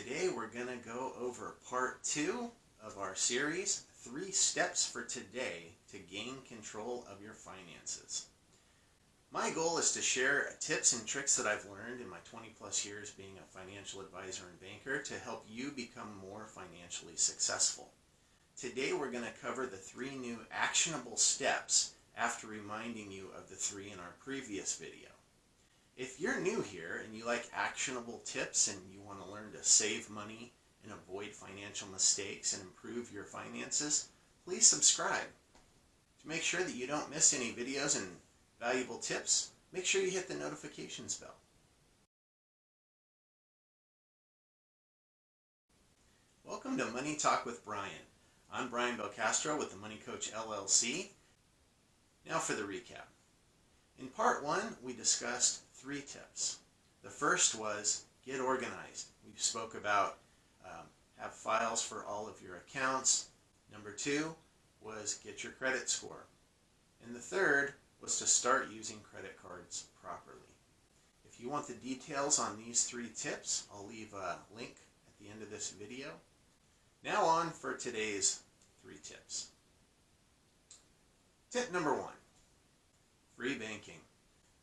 Today we're going to go over part 2 of our series, 3 Steps for Today to Gain Control of Your Finances. My goal is to share tips and tricks that I've learned in my 20 plus years being a financial advisor and banker to help you become more financially successful. Today we're going to cover the 3 new actionable steps after reminding you of the 3 in our previous video. If you're new here and you like actionable tips and you want to learn to save money and avoid financial mistakes and improve your finances, please subscribe. To make sure that you don't miss any videos and valuable tips, make sure you hit the notifications bell. Welcome to Money Talk with Brian. I'm Brian Belcastro with the Money Coach LLC. Now for the recap. In part 1, we discussed 3 tips. The first was get organized. We spoke about have files for all of your accounts. Number 2 was get your credit score. And the third was to start using credit cards properly. If you want the details on these 3 tips, I'll leave a link at the end of this video. Now on for today's 3 tips. Tip number 1, free banking.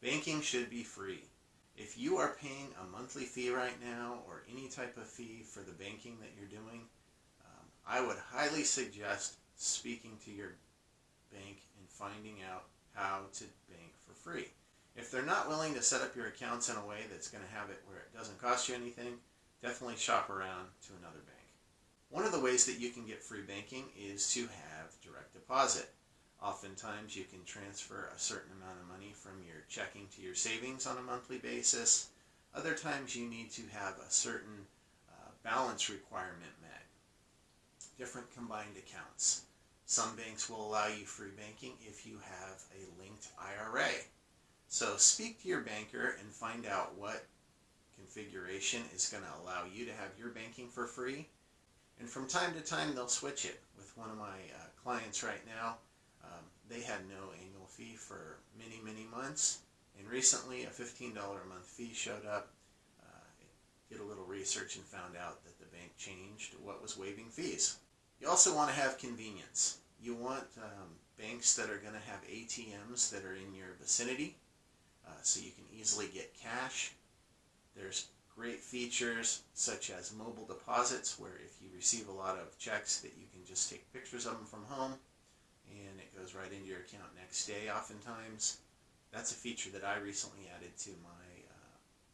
Banking should be free. If you are paying a monthly fee right now or any type of fee for the banking that you're doing, I would highly suggest speaking to your bank and finding out how to bank for free. If they're not willing to set up your accounts in a way that's going to have it where it doesn't cost you anything, definitely shop around to another bank. One of the ways that you can get free banking is to have direct deposit. Oftentimes you can transfer a certain amount of money from your checking to your savings on a monthly basis. Other times you need to have a certain balance requirement met. Different combined accounts. Some banks will allow you free banking if you have a linked IRA. So speak to your banker and find out what configuration is going to allow you to have your banking for free. And from time to time they'll switch it. With one of my clients right now, they had no annual fee for many months, and recently a $15 a month fee showed up. Did a little research and found out that the bank changed what was waiving fees. You also want to have convenience. You want banks that are going to have ATMs that are in your vicinity, so you can easily get cash. There's great features such as mobile deposits, where if you receive a lot of checks that you can just take pictures of them from home and it goes right into your account next day oftentimes. That's a feature that I recently added to my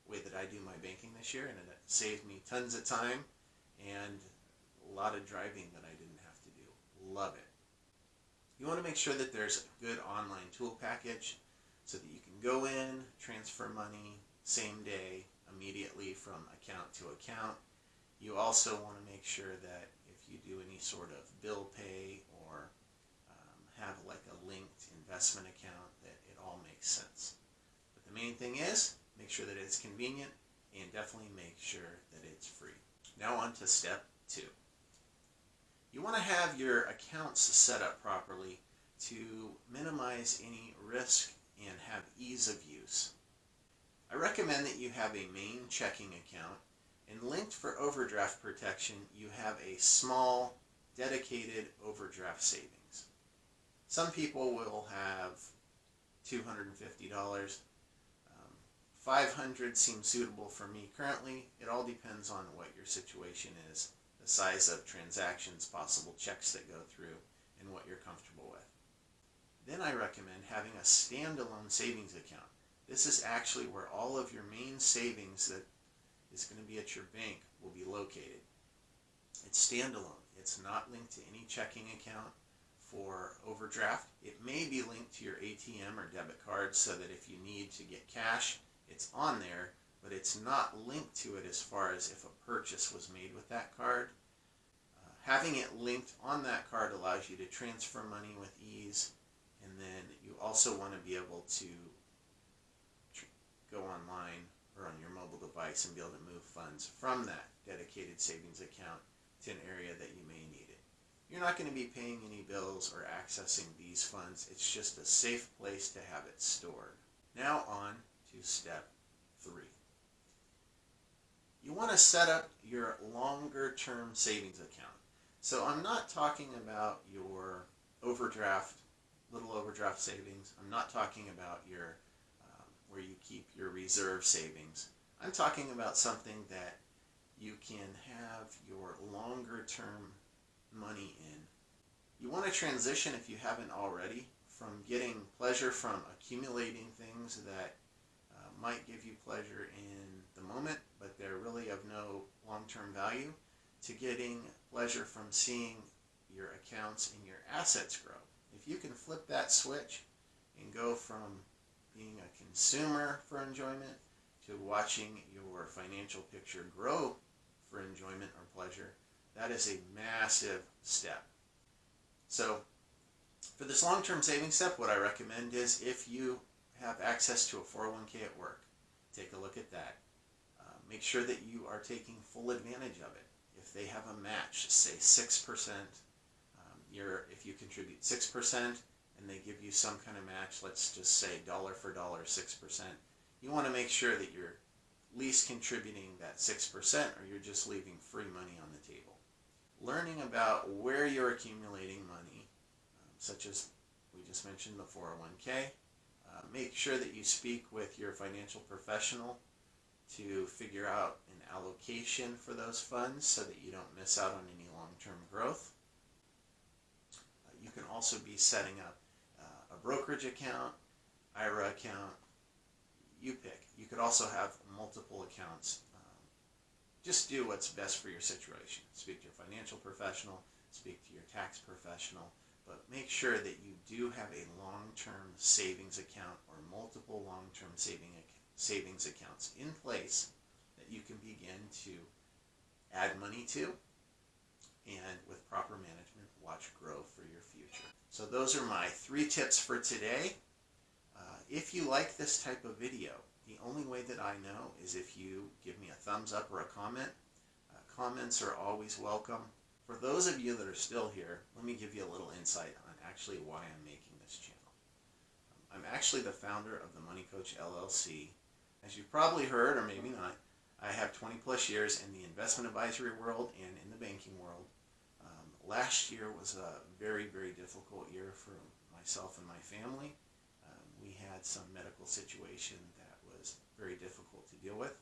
way that I do my banking this year, and it saved me tons of time and a lot of driving that I didn't have to do. Love it. You want to make sure that there's a good online tool package so that you can go in, transfer money same day, immediately from account to account. You also want to make sure that if you do any sort of bill pay or have like a linked investment account, that it all makes sense. But the main thing is make sure that it's convenient and definitely make sure that it's free. Now on to step 2. You want to have your accounts set up properly to minimize any risk and have ease of use. I recommend that you have a main checking account, and linked for overdraft protection, you have a small, dedicated overdraft savings. Some people will have $250. $500 seems suitable for me currently. It all depends on what your situation is, the size of transactions, possible checks that go through, and what you're comfortable with. Then I recommend having a standalone savings account. This is actually where all of your main savings that is going to be at your bank will be located. It's standalone. It's not linked to any checking account for overdraft. It may be linked to your ATM or debit card so that if you need to get cash, it's on there, but it's not linked to it as far as if a purchase was made with that card. Having it linked on that card allows you to transfer money with ease, and then you also want to be able to go online or on your mobile device and be able to move funds from that dedicated savings account to an area that you may need it. You're not going to be paying any bills or accessing these funds. It's just a safe place to have it stored. Now on to step 3. You want want to set up your longer term savings account. So I'm not talking about your overdraft, little overdraft savings. I'm not talking about your where you keep your reserve savings. I'm talking about something that you can have your longer term money in. You want to transition, if you haven't already, from getting pleasure from accumulating things that might give you pleasure in the moment, but they're really of no long-term value, to getting pleasure from seeing your accounts and your assets grow. If you can flip that switch and go from being a consumer for enjoyment to watching your financial picture grow for enjoyment or pleasure, that is a massive step. So for this long-term savings step, what I recommend is, if you have access to a 401k at work, take a look at that. Make sure that you are taking full advantage of it. If they have a match, say 6%, if you contribute 6% and they give you some kind of match, let's just say dollar for dollar 6%, you want to make sure that you're at least contributing that 6%, or you're just leaving free money on the table. Learning about where you're accumulating money, such as we just mentioned the 401k, make sure that you speak with your financial professional to figure out an allocation for those funds so that you don't miss out on any long-term growth. You can also be setting up a brokerage account, IRA account, you pick. You could also have multiple accounts. Just do what's best for your situation. Speak to your financial professional, speak to your tax professional, but make sure that you do have a long-term savings account or multiple long-term savings accounts in place that you can begin to add money to, and with proper management, watch grow for your future. So those are my 3 tips for today. If you like this type of video, the only way that I know is if you give me a thumbs up or a comment. Comments are always welcome. For those of you that are still here, let me give you a little insight on actually why I'm making this channel. I'm actually the founder of the Money Coach LLC. As you've probably heard, or maybe not, I have 20 plus years in the investment advisory world and in the banking world. Last year was a very, very difficult year for myself and my family. We had some medical situation that was very difficult to deal with.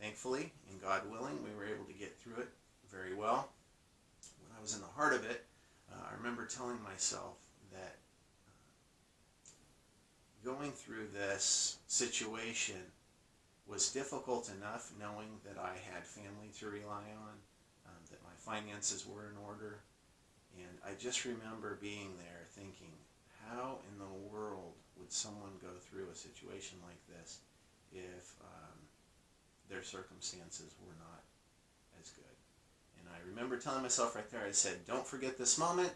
Thankfully, and God willing, we were able to get through it very well. When I was in the heart of it, I remember telling myself that going through this situation was difficult enough, knowing that I had family to rely on, that my finances were in order. And I just remember being there thinking, how in the world would someone go through a situation like this if their circumstances were not as good? And I remember telling myself right there, I said, don't forget this moment.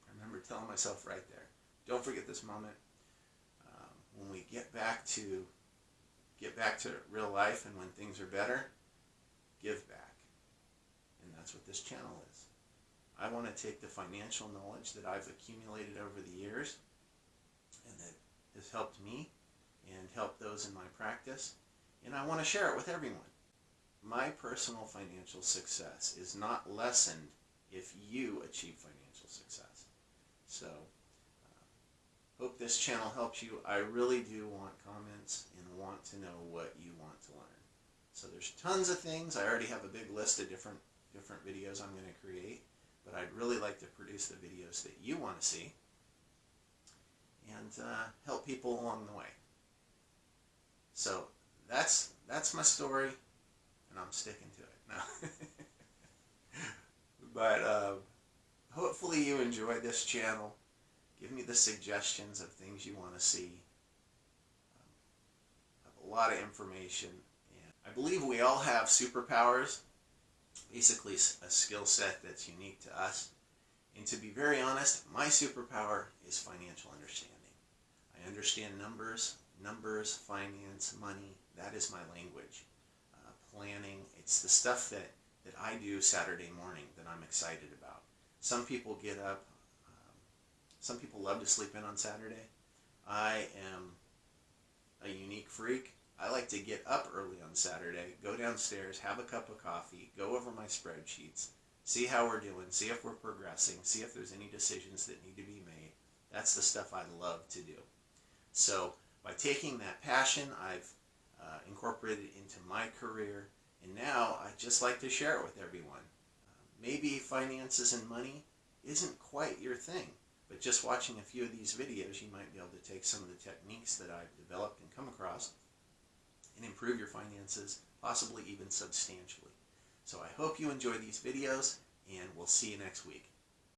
I remember telling myself right there, don't forget this moment. When we get back to real life, and when things are better, give back. And that's what this channel is. I want to take the financial knowledge that I've accumulated over the years and that has helped me and helped those in my practice, and I want to share it with everyone. My personal financial success is not lessened if you achieve financial success. So, hope this channel helps you. I really do want comments and want to know what you want to learn. So there's tons of things. I already have a big list of different videos I'm going to create, but I'd really like to produce the videos that you want to see and help people along the way. So that's my story, and I'm sticking to it now. But hopefully you enjoy this channel. Give me the suggestions of things you want to see. I have a lot of information, and I believe we all have superpowers, basically a skill set that's unique to us. And to be very honest, my superpower is financial understanding. I understand numbers, finance, money. That is my language. Planning, it's the stuff that I do Saturday morning that I'm excited about. Some people get up, some people love to sleep in on Saturday. I am freak. I like to get up early on Saturday, go downstairs, have a cup of coffee, go over my spreadsheets, see how we're doing, see if we're progressing, see if there's any decisions that need to be made. That's the stuff I love to do. So by taking that passion, I've incorporated it into my career, and now I just like to share it with everyone. Maybe finances and money isn't quite your thing, but just watching a few of these videos, you might be able to take some of the techniques that I've developed and come across and improve your finances, possibly even substantially. So I hope you enjoy these videos, and we'll see you next week.